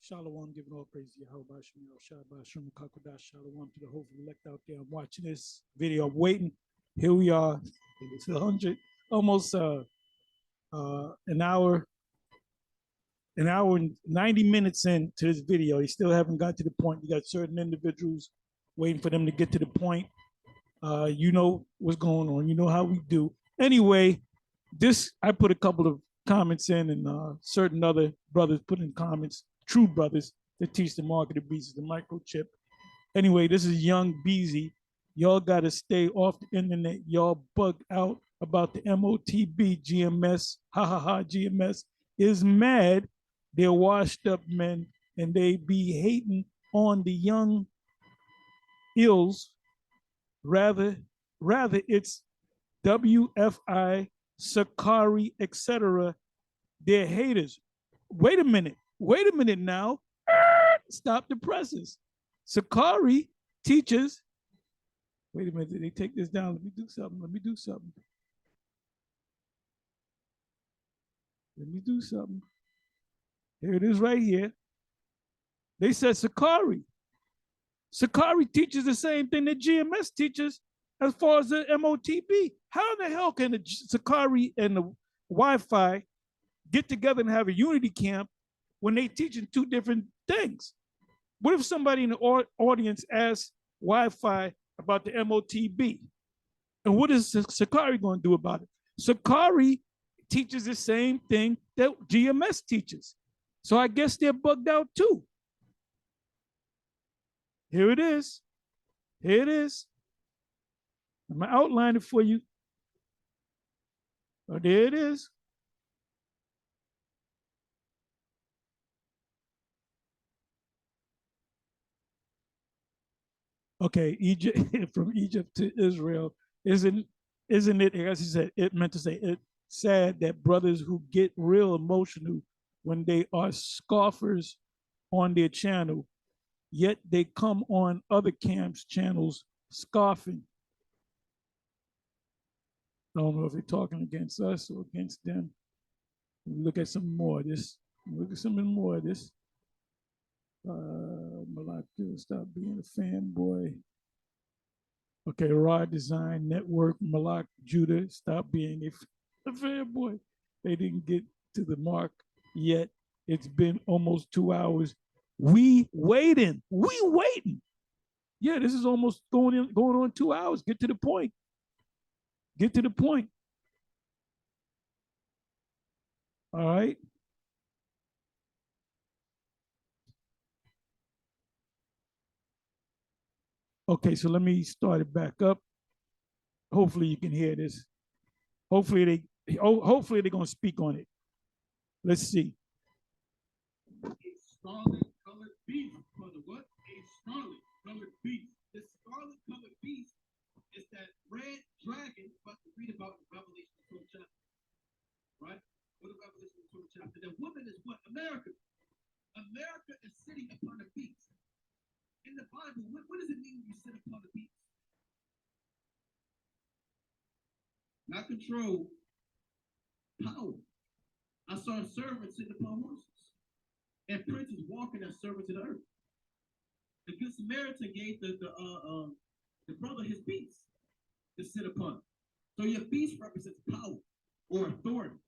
Shalom, giving all praise to Yahweh, Shemel, Shabbat, Shem, Kakodash, Shalom to the hopeful elect out there. I'm watching this video. I'm waiting. Here we are. It's 100, almost an hour and 90 minutes into this video. They still haven't got to the point. You got certain individuals waiting for them to get to the point. You know what's going on. You know how we do. Anyway, I put a couple of comments in, and certain other brothers put in comments, true brothers that teach the market of beasts, the microchip. Anyway, this is Young Beezy. Y'all got to stay off the internet. Y'all bugged out about the MOTB GMS. Ha ha ha, GMS is mad. They're washed up men, and they be hating on the young ills. Rather it's WFI, Sakari, etc. They're haters. Wait a minute now. Stop the presses. Sakari teaches. Wait a minute, did they take this down? Let me do something. Let me do something. Here it is right here. They said Sakari. Sakari teaches the same thing that GMS teaches as far as the MOTB. How the hell can the Sakari and the Wi-Fi get together and have a unity camp when they teaching two different things? What if somebody in the audience asks Wi-Fi about the MOTB? And what is Sakari going to do about it? Sakari teaches the same thing that GMS teaches. So I guess they're bugged out too. Here it is. Here it is. I'm going to outline it for you. Oh, there it is. Okay, Egypt, from Egypt to Israel. Isn't it, as he said, it meant to say, it's sad that brothers who get real emotional when they are scoffers on their channel, yet they come on other camps' channels scoffing. I don't know if they're talking against us or against them. Look at some more of this. Look at some more of this. Malak, stop being a fanboy. Okay, Rod Design Network, Malak Judah, stop being a fanboy. They didn't get to the mark yet. It's been almost 2 hours. We waiting. Yeah, this is almost going on 2 hours. Get to the point. All right. Okay, so let me start it back up. Hopefully you can hear this. Hopefully they're gonna speak on it. Let's see. A scarlet colored beast for the what? A scarlet colored beast. The scarlet colored beast is that red dragon what we read about in Revelation 12 chapter. Right? What is Revelation 12 chapter? The woman is what? America. America is sitting upon a beast. In the Bible, what does it mean when you sit upon a beast? Not control, power. I saw servants sitting upon horses, and princes walking as servants of the earth. The Good Samaritan gave the brother his beast to sit upon. So your beast represents power or authority.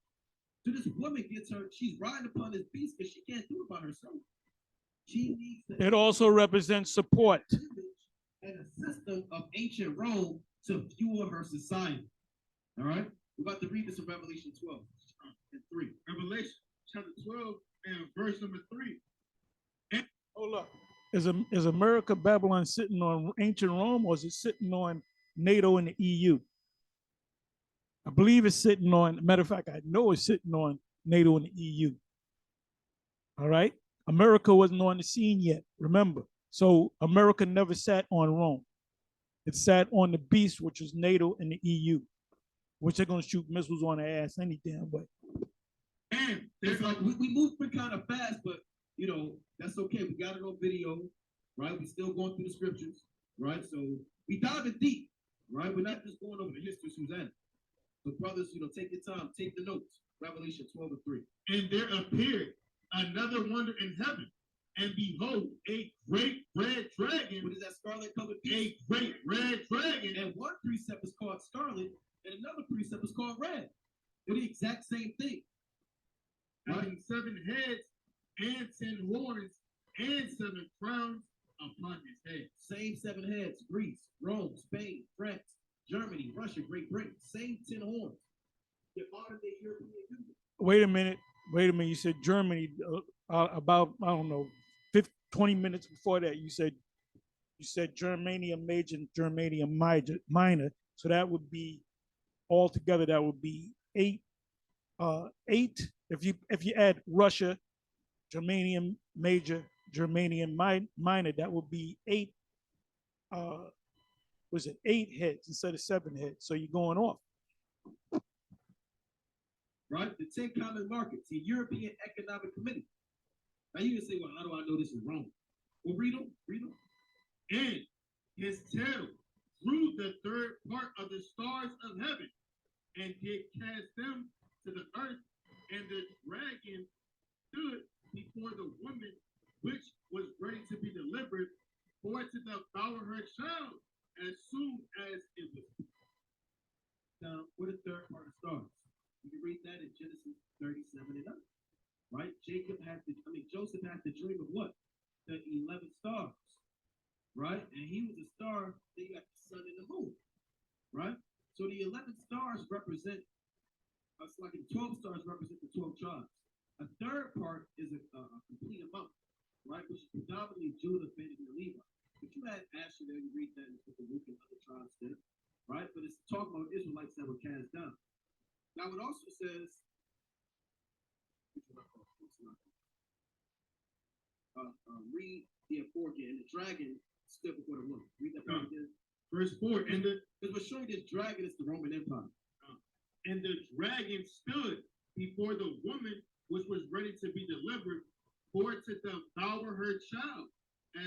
So this woman she's riding upon this beast because she can't do it by herself. She needs it also represents support and a system of ancient Rome to fuel her society. All right, we're about to read this in Revelation 12 and 3. Revelation chapter 12 and verse number 3. And hold up. Is America, Babylon sitting on ancient Rome, or is it sitting on NATO and the EU? I believe it's sitting on, matter of fact, I know it's sitting on NATO and the EU. All right. America wasn't on the scene yet, remember. So America never sat on Rome. It sat on the beast, which was NATO and the EU, which they're going to shoot missiles on their ass any damn way. And there's like, we moved kind of fast, but, you know, that's okay. We got it on video, right? We still going through the scriptures, right? So we diving deep, right? We're not just going over the history, Suzanne. So brothers, you know, take your time, take the notes. Revelation 12 and 3. And there appeared another wonder in heaven, And behold, a great red dragon. What is that scarlet colored piece? A great red dragon. And one precept is called scarlet, and another precept is called red. They're the exact same thing. Having 7 heads and 10 horns and 7 crowns upon his head. Same 7 heads. Greece, Rome, Spain, France, Germany, Russia, Great Britain. Same 10 horns. The modern day European Union. Wait a minute. You said Germany about, I don't know, 20 minutes before that. You said germanium major and germanium minor. So that would be altogether. That would be 8. 8. If you add Russia, germanium major, germanium minor, that would be 8. Was it 8 heads instead of 7 heads? So you're going off. Right? The 10 common markets, the European Economic Committee. Now you can say, well, how do I know this is wrong? Well, read them. And his tail drew the third part of the stars of heaven and did cast them to the earth, and the dragon stood before the woman which was ready to be delivered, for to devour her child as soon as it was. Now, what is the third part of stars? You can read that in Genesis 37 and up. Right? Joseph had the dream of what? The 11 stars. Right? And he was a star, then you got the sun and the moon. Right? So the 11 stars represent, it's like the 12 stars represent the 12 tribes. A third part is a complete amount, right? Which is predominantly Judah, Benjamin, and Levi. But you had Asher there, you read that with the Luke and other tribes there, right? But it's talking about Israelites that were cast down. Now it also says, read the 4 again, and the dragon stood before the woman. Read that part again. Verse 4, because we're showing this dragon is the Roman Empire. And the dragon stood before the woman which was ready to be delivered, for to devour her child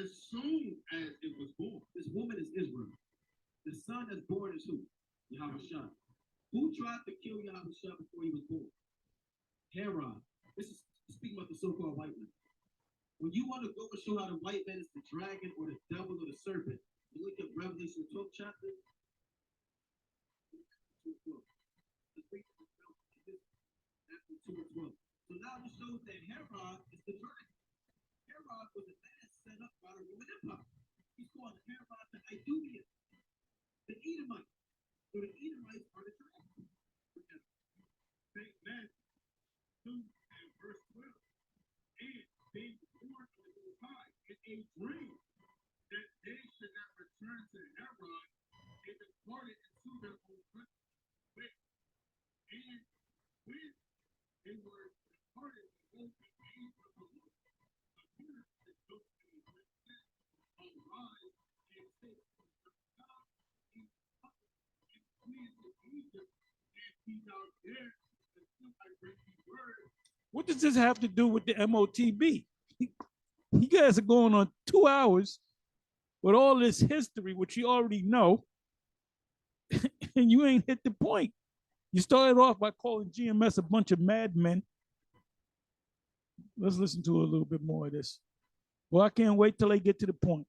as soon as it was born. This woman is Israel. The son that's born is who? Yahushua. Who tried to kill Yahushua before he was born? Herod. This is speaking about the so-called white man. When you want to go and show how the white man is the dragon or the devil or the serpent, you look at Revelation 12 chapter. After 2 and 12. So now it shows that Herod is the dragon. Herod was a man set up by the Roman Empire. He's called Herod the Idumean, the Edomites. So the Edomites are the dragon. St. Matthew 2 and verse 12. And they warned the Most High in a dream that they should not return to Herod and departed into their own country. And when they were departed, both the angel of the Lord appeared to Joseph and said, arise and take the child and flee into Egypt and be thou there until I bring thee word. What does this have to do with the MOTB? You guys are going on 2 hours with all this history, which you already know, and you ain't hit the point. You started off by calling GMS a bunch of madmen. Let's listen to a little bit more of this. Well, I can't wait till they get to the point.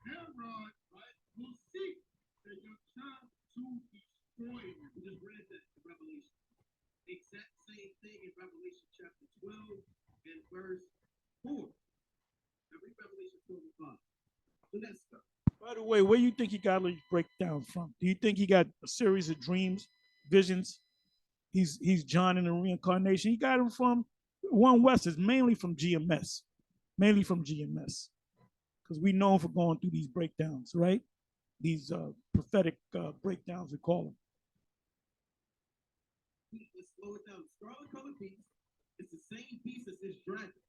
Herod, right, will seek the young child to destroy him. We just read that in Revelation. Exact same thing in Revelation chapter 12 and verse 4. Now read Revelation 12 and 5. So that's stuff. By the way, where do you think he got these breakdowns from? Do you think he got a series of dreams, visions? He's John in the reincarnation. He got them from One West, is mainly from GMS. Mainly from GMS. Because we know for going through these breakdowns, right? These prophetic breakdowns, we call them. Let's slow it down. Scarlet colored beast is the same beast as this dragon.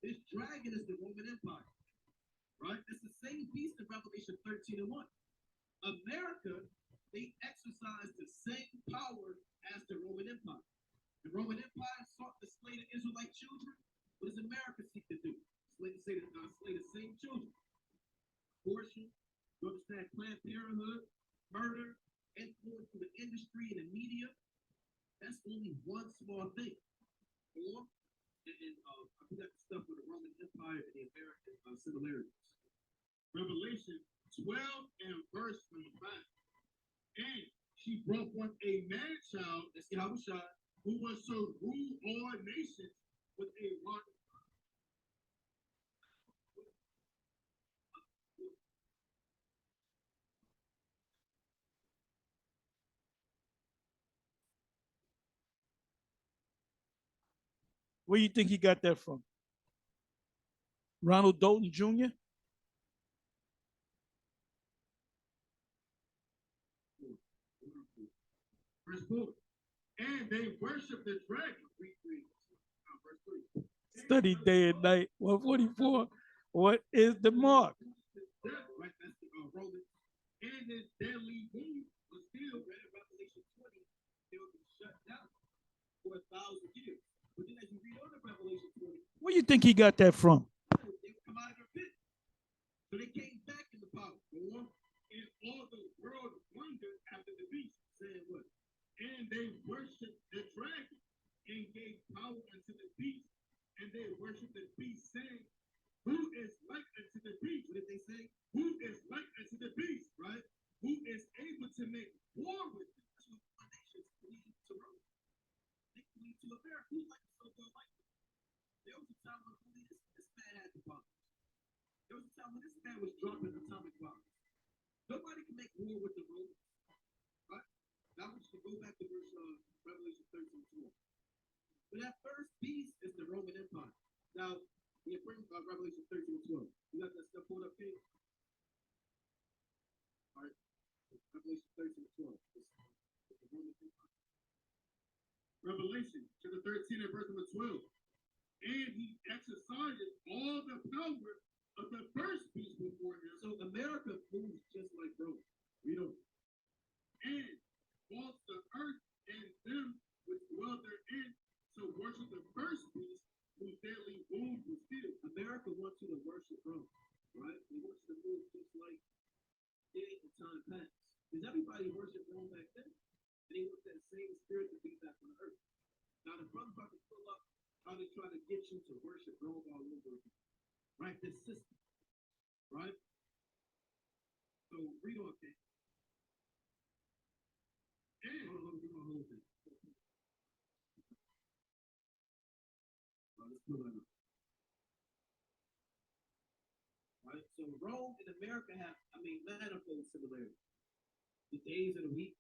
This dragon is the Roman Empire. Right? It's the same beast in Revelation 13 and 1. America, they exercise the same power as the Roman Empire. The Roman Empire sought to slay the Israelite children. What does America seek to do? Slay the same children. Abortion, you understand, Planned Parenthood, murder, influence through the industry and the media. That's only one small thing. Or, I forgot the stuff with the Roman Empire and the American similarities. Revelation 12 and verse number 5. And she brought forth a man child, let's see how we shot, who was to rule all nations with a rod. Where do you think he got that from? Ronald Dalton Jr.? Verse 4. And they worship the dragon. Verse 3. Study day and night. 144. What is the mark? Right, that's the Roman. And his deadly wound was still, read in Revelation 20, they will be shut down for 1,000 years. But then as you read on in Revelation 20, where do you think he got that from? they would come out of their pit. So they came back in the power. And all the world wondered after the beast, saying what? And they worshiped the dragon and gave power unto the beast. And they worshiped the beast, saying, who is like unto the beast? What did they say? Who is like unto the beast, right? Who is able to make war with them? That's what the nations believe to Rome. They believe to America. Who's like the so-called like them? There was a time when only this man had the bombs. There was a time when this man was dropping atomic bombs. Nobody can make war with the Romans, right? Now we should go back to verse Revelation 13:12. But that first beast is the Roman Empire. Now, you bring Revelation 13:12. You got that stuff pulled up here? All right. Revelation 13:12. It's the Roman Empire. Revelation chapter 13 and verse number 12. And he exercises all the power of the first beast before him. So America moves just like Rome. We don't. And walks the earth and them which dwell therein to worship the first beast whose deadly wound was still. America wants you to worship Rome, right? They want you to move just like in the time past. Because everybody worshiped Rome back then. And they want that same spirit to be back on earth. Now the brother's about to pull up how they try to get you to worship Rome all over again. Right? This system. Right? So read on that. And hold on, we're gonna hold that. Let's pull that up. Right? So Rome and America have, manifold similarities. The days of the week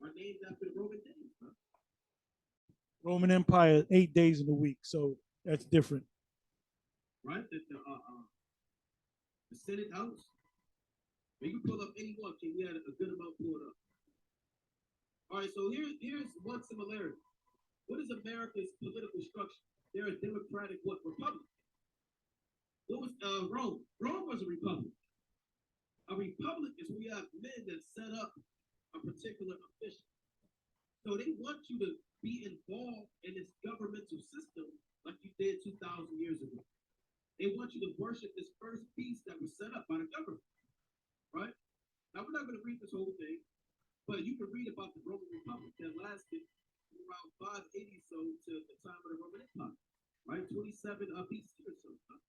are named after the Roman days, huh? Roman Empire, 8 days in a week, so that's different. Right? The Senate House. You can pull up any one, okay? We had a good amount pulled up. All right, so here's one similarity. What is America's political structure? They're a democratic what? Republic. What was Rome? Rome was a republic. A republic is where you have men that set up a particular official. So they want you to be involved in this governmental system like you did 2,000 years ago. They want you to worship this first beast that was set up by the government, right? Now, we're not going to read this whole thing, but you can read about the Roman Republic that lasted around 580 so to the time of the Roman Empire, right? 27 BC or so. Huh?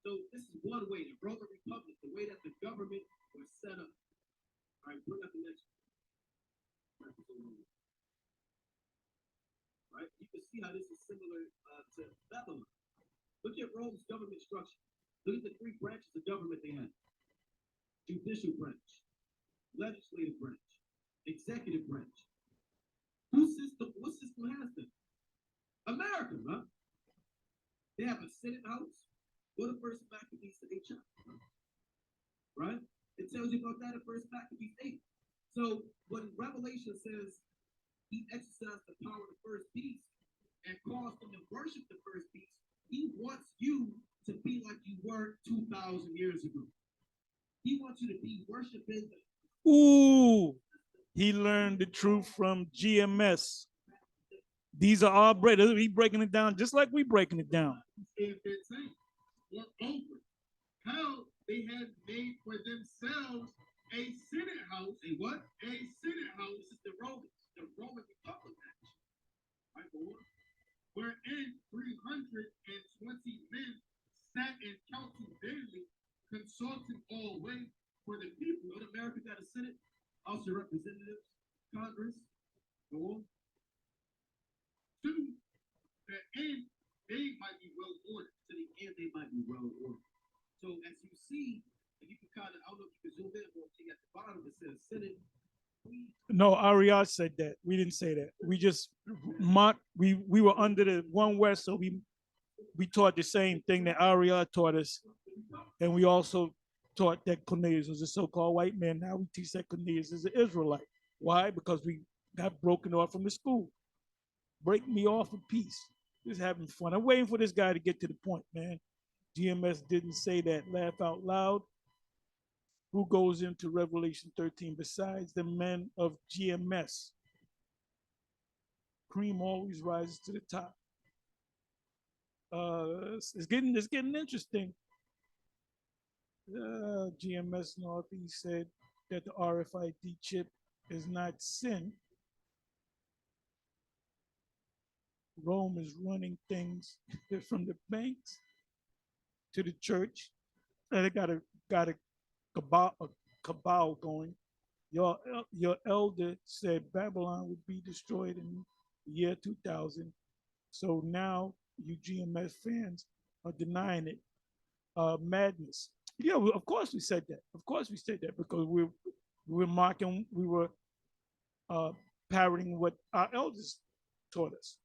So this is one way, the Roman Republic, the way that the government was set up. All right, bring up the next one. Right? You can see how this is similar to Babylon. Look at Rome's government structure. Look at the three branches of government they had. Judicial branch, legislative branch, executive branch. What system has them? America, huh? They have a Senate House. Go to First Maccabees 8 chapter. Right? It tells you about that in First Maccabees 8. So when Revelation says he exercised the power of the first beast and caused them to worship the first beast, he wants you to be like you were 2,000 years ago. He wants you to be worshiping. Ooh, he learned the truth from GMS. These are our brothers. He's breaking it down just like we breaking it down. Moreover, how they had made for themselves a Senate house. A what? A Senate house. This is the Romans. the Roman Republic action, right? Wherein 320 men sat in council daily, consulting all ways for the people. In America, got a Senate, House of Representatives, Congress, go on. To the end, they might be well ordered. To the end, they might be well ordered. So as you see, and you can kind of, I don't know if you can zoom in or see at the bottom, it says Senate. No, Ariad said that. We didn't say that. We just mocked. We were under the One West, so we taught the same thing that Ariad taught us, and we also taught that Cornelius was a so-called white man. Now we teach that Cornelius is an Israelite. Why? Because we got broken off from the school. Break me off in peace. Just having fun. I'm waiting for this guy to get to the point, man. GMS didn't say that. Laugh out loud. Who goes into Revelation 13 besides the men of GMS? Cream always rises to the top. It's getting interesting. GMS Northeast said that the RFID chip is not sin. Rome is running things from the banks to the church. They got a cabal going. Your elder said Babylon would be destroyed in the year 2000. So now you GMS fans are denying it. Madness. Yeah, of course we said that. Of course we said that because we were mocking, we were parroting what our elders taught us.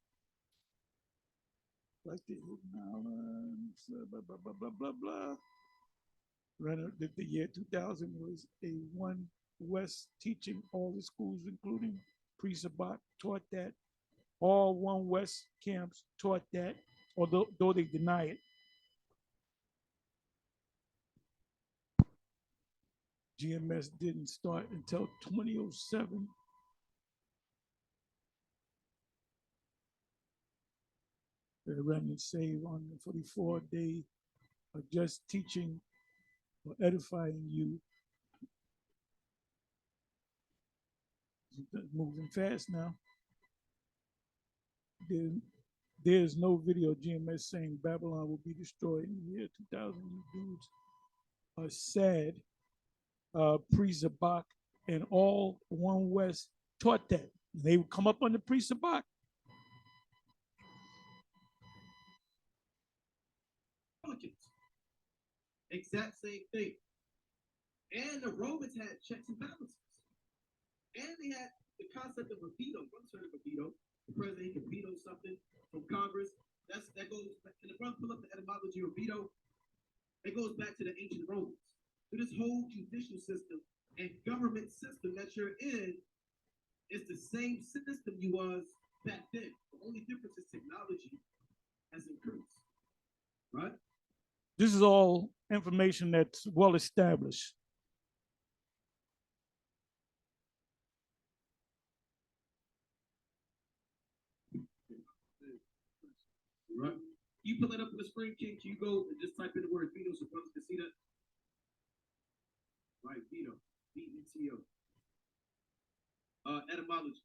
Like the blah blah blah blah blah blah. The year 2000 was a One West teaching. All the schools, including Pre-Sabbat, taught that. All One West camps taught that, although they deny it. GMS didn't start until 2007. The remnant saved on the 44 day of just teaching or edifying you. Moving fast now. There's no video GMS saying Babylon will be destroyed in the year 2000. You dudes are sad. Pre-Zabak and all One West taught that. They would come up under Pre-Zabak. Exact same thing. And the Romans had checks and balances. And they had the concept of a veto. Once heard of a veto. The president can veto something from Congress. That goes. Can the brother pull up the etymology of veto? It goes back to the ancient Romans. So this whole judicial system and government system that you're in is the same system you was back then. The only difference is technology has increased, right? This is all information that's well established. Right. You pull it up in the Spring King, you go and just type in the word veto so brothers can see that. Right, veto. V-E-T-O. Etymology.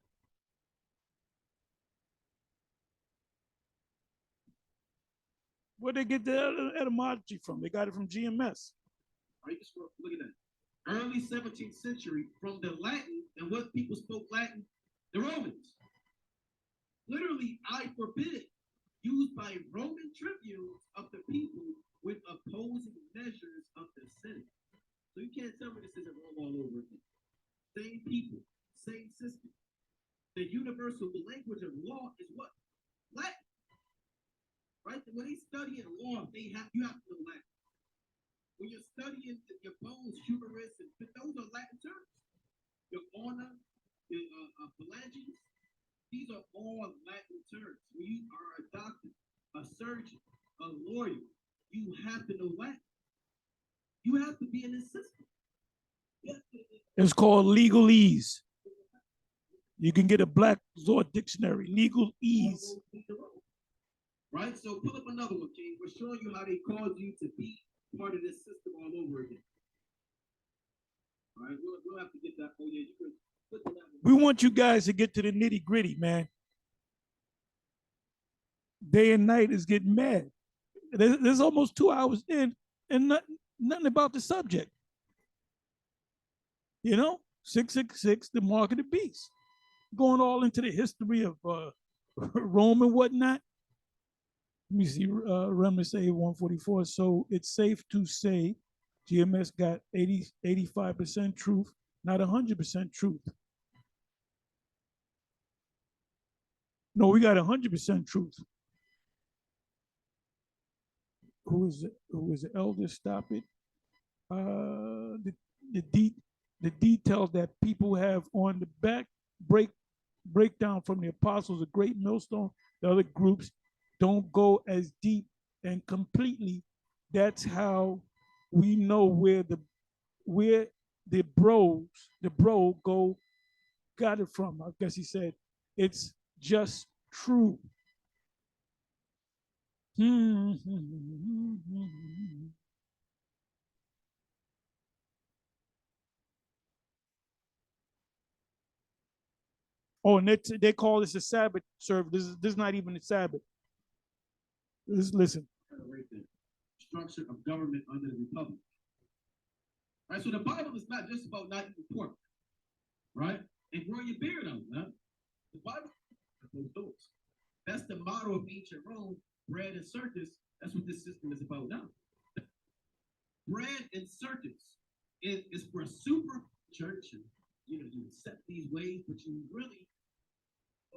Where'd they get the etymology from? They got it from GMS. Right, just look at that. Early 17th century, from the Latin, and what people spoke Latin? The Romans. Literally, I forbid, used by Roman tribunes of the people with opposing measures of the Senate. So you can't tell me this isn't wrong all over again. Same people, same system. The universal language of law is what? Latin. Right? When they study in law, you have to know Latin. When you're studying your bones, humerus, and those are Latin terms. Your honor, your phalanges, these are all Latin terms. When you are a doctor, a surgeon, a lawyer, you have to know Latin. You have to be in this system. It's called legalese. You can get a Black Zord dictionary, legalese. Right? So pull up another one, King. We're showing you how they caused you to be part of this system all over again. All right? We'll have to get that. Oh, yeah, you could. We want you guys to get to the nitty gritty, man. Day and night is getting mad. There's almost 2 hours in and nothing about the subject. You know, 666, the mark of the beast. Going all into the history of Rome and whatnot. Let me see, Remnants A 144. So it's safe to say GMS got 85% truth, not 100% truth. No, we got 100% truth. Who is it? Who is the elder? Stop it. The the de- the details that people have on the back breakdown from the apostles, a great millstone. The other groups don't go as deep and completely. That's how we know where the bro go got it from. I guess he said it's just true. Oh, and they call this a Sabbath service. This is not even a Sabbath. Listen. Structure of government under the republic. Right? So the Bible is not just about not eating pork, right? And growing your beard out, man. The Bible those doors. That's the motto of ancient Rome, bread and circus. That's what this system is about now. Bread and circus is for a super church. And, you know, you accept these ways, but you really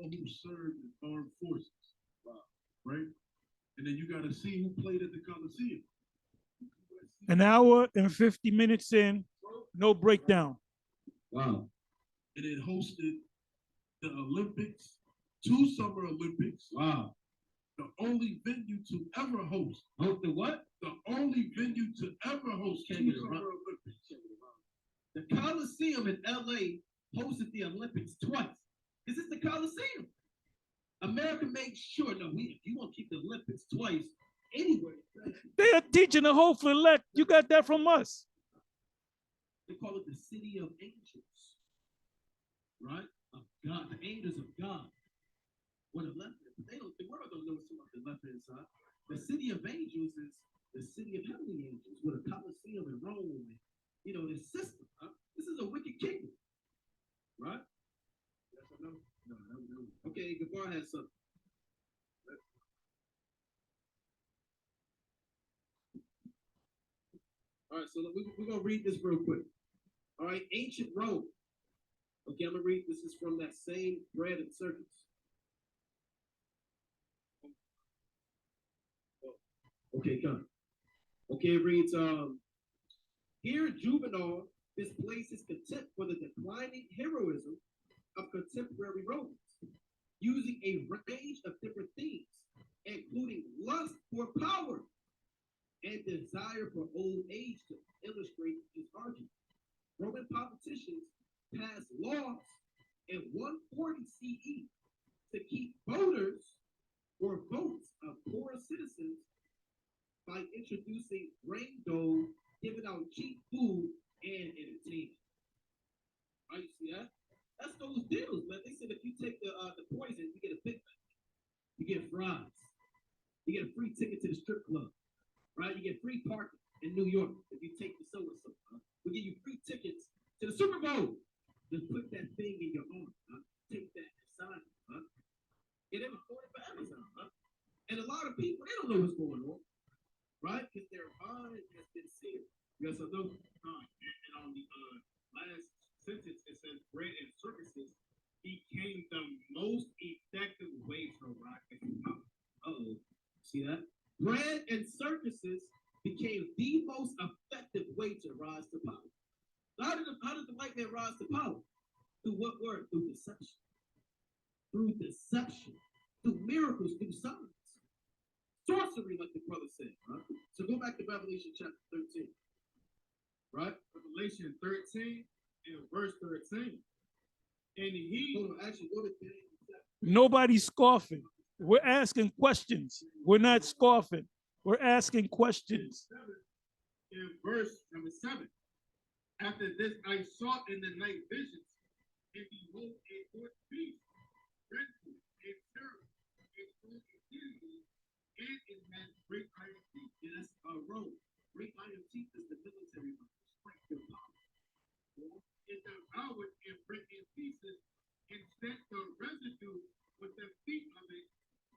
who served in armed forces. Wow. Right? And then you got to see who played at the Coliseum. An hour and 50 minutes in, no breakdown. Wow. And it hosted the Olympics, 2 Summer Olympics. Wow. The only venue to ever host. Host the what? The only venue to ever host 2 Summer Olympics. The Coliseum in LA hosted the Olympics twice. This is the Coliseum. America makes sure, no, if you want to keep the Olympics twice, anyway. They are teaching the hopeful elect. You got that from us. They call it the city of angels, right? Of God, the angels of God. What the left, the world don't know so much the left hand side. The city of angels is the city of heavenly angels, with a Coliseum in Rome, and, you know, this system. Huh? This is a wicked kingdom, right? Yes or no? No. Okay, Gabar has something. All right, so we're going to read this real quick. All right, ancient Rome. Okay, I'm going to read. This is from that same bread and circus. Okay, come. Okay, it reads, here Juvenal displays his contempt for the declining heroism of contemporary Romans, using a range of different themes, including lust for power and desire for old age to illustrate his argument. Roman politicians passed laws in 140 CE to keep voters or votes of poor citizens by introducing grain dole, giving out cheap food, and entertainment. Right, you see that? That's those deals, man. They said if you take the poison, you get a Big Mac, you get fries, you get a free ticket to the strip club, right? You get free parking in New York if you take the so-and-so. We give you free tickets to the Super Bowl. Just put that thing in your arm. Take that inside. Get it recorded for Amazon. And a lot of people, they don't know what's going on, right? Because their mind has been sealed. Yes or no? And on the last sentence, it says bread and circuses became the most effective way to rise to power. Uh-oh. See that? Bread and circuses became the most effective way to rise to power. How did the white man rise to power? Through what word? Through deception. Through deception. Through miracles, through signs. Sorcery, like the brother said. Right? So go back to Revelation chapter 13. Right? Revelation 13 and verse 13. And he... Hold on, actually, go to... Nobody's scoffing. We're asking questions. We're not scoffing. We're asking questions. In verse number 7. After this, I saw in the night visions, and behold, a fourth beast, dreadful and terrible, and full of disease, and it has great iron teeth. And that's a road. Great iron teeth is the military strength and power. It devoured and brake in pieces and set the residue with the feet of it,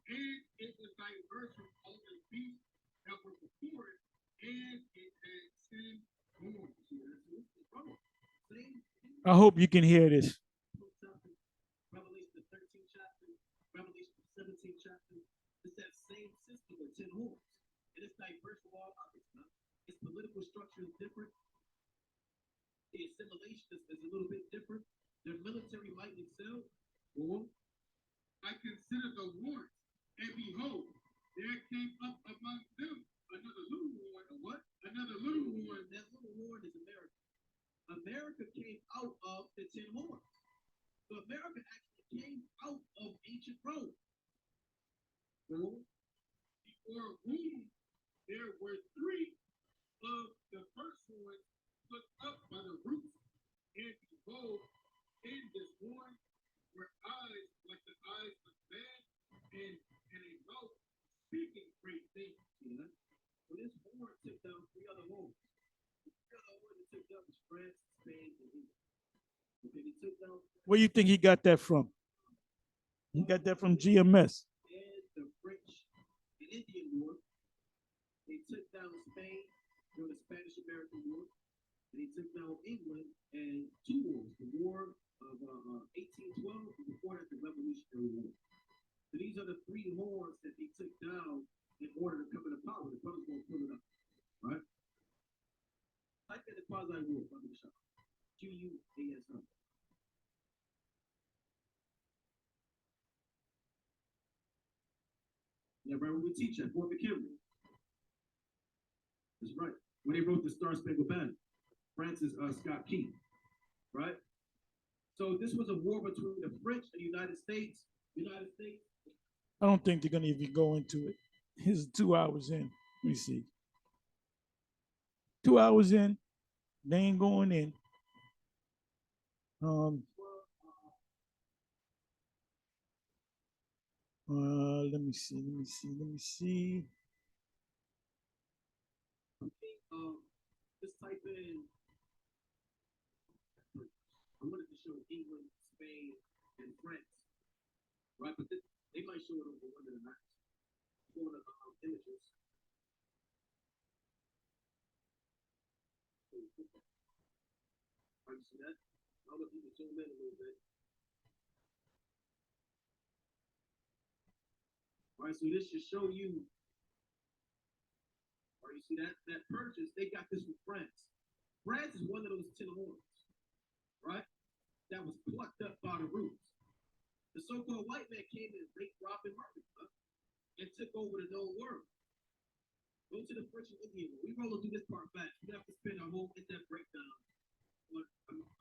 and it was diverse from all the beasts that were before it, and it had 10 horns. I hope you can hear this. Revelation the 13th chapter, Revelation the 17th chapter. It's that same system with 10 horns. And it's diverse from all others. Huh? Its political structure is different. The assimilation is a little bit different. Their military might excel. I consider the horns, and behold, there came up among them another little horn. What? Another little horn. That little horn is America. America came out of the 10 horns. So America actually came out of ancient Rome. Before whom there were 3 of the first horns put up by the roots, and behold, in this horn were eyes like the eyes of man, and a mouth speaking great things. Yeah. So this horn took down 3 other horns. The 3 other horns that took down was France, Spain, and England. Okay, he took down. Where do you think he got that from? He got that from GMS. And the French and Indian War. They took down Spain during the Spanish-American War. And he took down England and 2 wars. The War of 1812 and before that, the Revolutionary War. So these are the 3 horns that he took down in order to come into power. The brothers won't pull it up, right? Type in the quasi-war, Brother Shah. QUASL. Yeah, right, when we teach at Fort McHenry. That's right. When they wrote the Star Spangled Banner, Francis Scott Key, right? So this was a war between the French and the United States. I don't think they're gonna even go into it. Here's 2 hours in. Let me see. 2 hours in, they ain't going in. Let me see. Just type in. I wanted to show England, Spain, and France, right? But they might show it over one of the nights. Go to images. Right, you see that? I'll let you zoom in a little bit. All right, so this should show you. All right, you see that purchase? They got this from France. France is one of those 10 horns, right? That was plucked up by the roots. The so-called white man came in, raped, robbed, and murdered, and took over the known world. Go to the French and Indian War. We roll through this part fast. We have to spend our whole in-depth breakdown on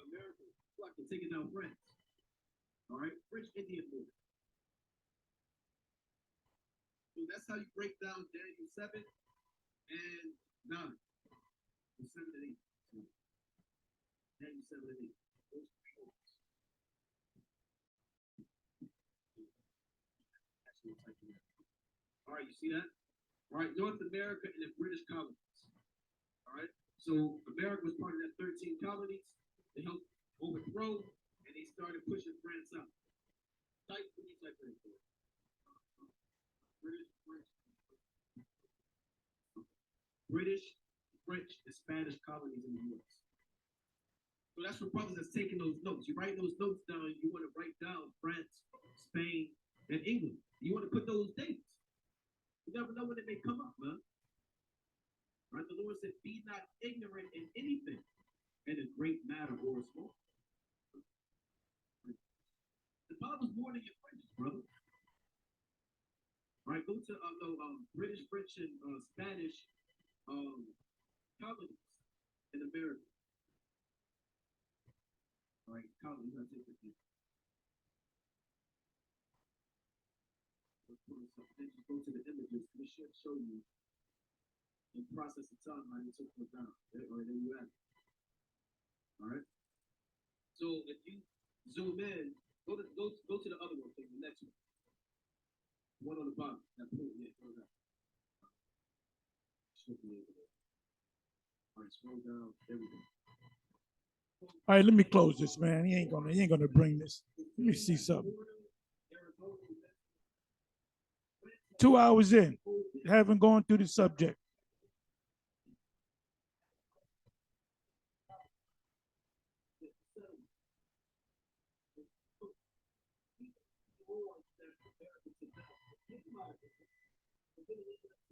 America fucking taking down France. All right, French Indian War. So that's how you break down Daniel 7 and 9. 7 and 8. So, Daniel 7 and 8. Those 3 horns. All right, you see that? All right, North America and the British colonies. All right, so America was part of that 13 colonies. They helped overthrow, and they started pushing France out. Type, what do you type in for? British, French, and Spanish colonies in the U.S. So that's for brothers that's taking those notes. You write those notes down, you want to write down France, Spain, and England. You want to put those dates. You never know when it may come up, man. Right? The Lord said, be not ignorant in anything, in a great matter or a small. The Bible's more than your French, brother. All right, go to British, French, and Spanish colonies in America. All right, colonies, I take it. Then you go to the images, we should show you in process of time how you took them down. All right, there you have it. All right. So if you Zoom in. Go to the other one, please. The next one. One on the bottom. That point, yeah, go down. Should be able to. All right, scroll down. There we go. All right, let me close this, man. He ain't gonna bring this. Let me see something. 2 hours in, haven't gone through the subject.